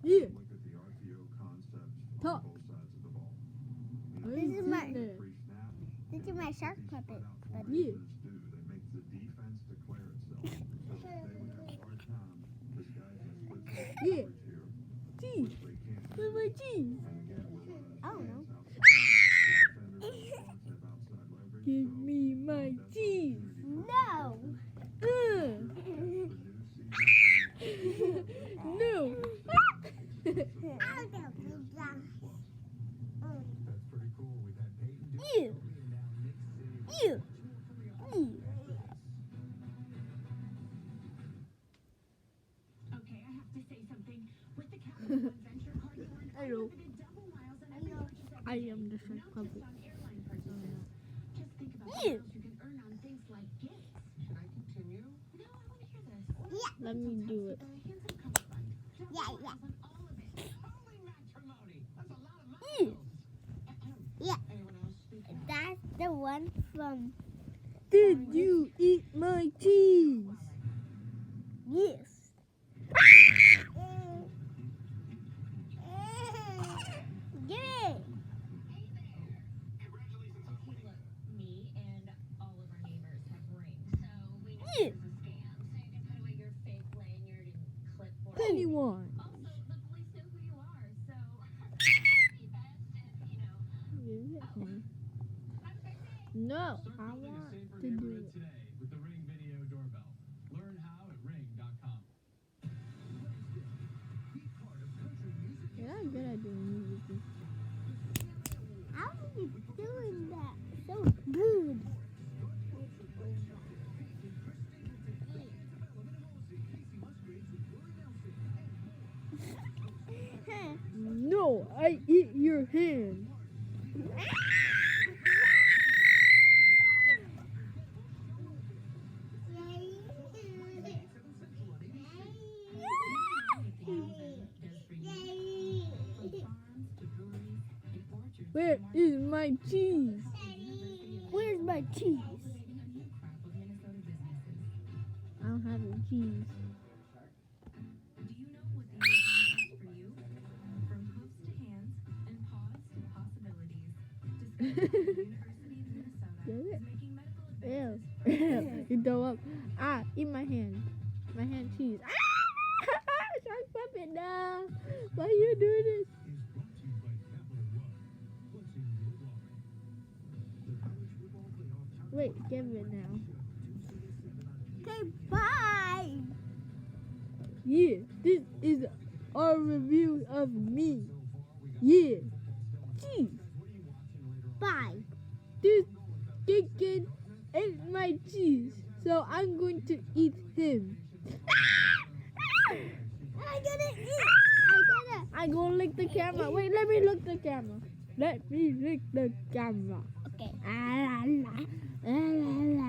Yeah. Look at the RPO concept Talk. on both sides of the ball. This is my shark puppet. Yeah. They make the defense declare itself. So they would have a hard time disguising split zone Yeah. coverage here. Cheese. Which they can't do. Where's my cheese? And again, we're running I don't know. outside. The defenders on the Hawks have outside leverage. Give So me my that's cheese. opportunity for No. the new season. No. I'll go big jump. That's pretty cool. We've had Peyton do You. it, and now Nick City. You. Okay, I have to say something. With the Capital Adventure card, you earn Hello. unlimited double miles on every purchase every I day, am the not shark just puppet. on airline purchases. Just think about the You. miles you can earn on things like gifts. Should I continue? No, I want to hear this. Yeah. Let me do it. Handsome Cover Fund. Double Yeah, miles yeah. on all of it. Holy matrimony! That's a lot of You. Yeah. Anyone else speak? That's the one from. Did you eat my cheese? Yes. Give it. Me and all of our neighbors have rings, so we know Yeah. this is a scam. So you can put away your fake lanyard and clipboard. Anyone? Also, the police know who you are, so it'd be best if, you know. No, Start I building a want safer to do neighborhood it. today with the Ring Video Doorbell. Learn how at ring.com. Yeah, I'm good at doing music. How are you doing that so good? No, I eat your hand. Where is my cheese? Where's my cheese? I don't have any cheese. Do you know what the Amazon does for you? From hoofs to hands and paws to possibilities. Discover how the University of Minnesota Get it? is making medical Ew. advances. You throw up. Ah, eat my hand. My hand cheese. Ah! Shark puppet, no. Why you doing this? Wait, give it now. Okay, bye. Yeah, this is our review of me. Yeah. Cheese. Bye. This chicken ate my cheese, so I'm going to eat him. I gotta eat. I'm gonna lick the camera. Wait, let me look the camera. Let me lick the camera. Okay. Ah, la, la. Ah, la, la.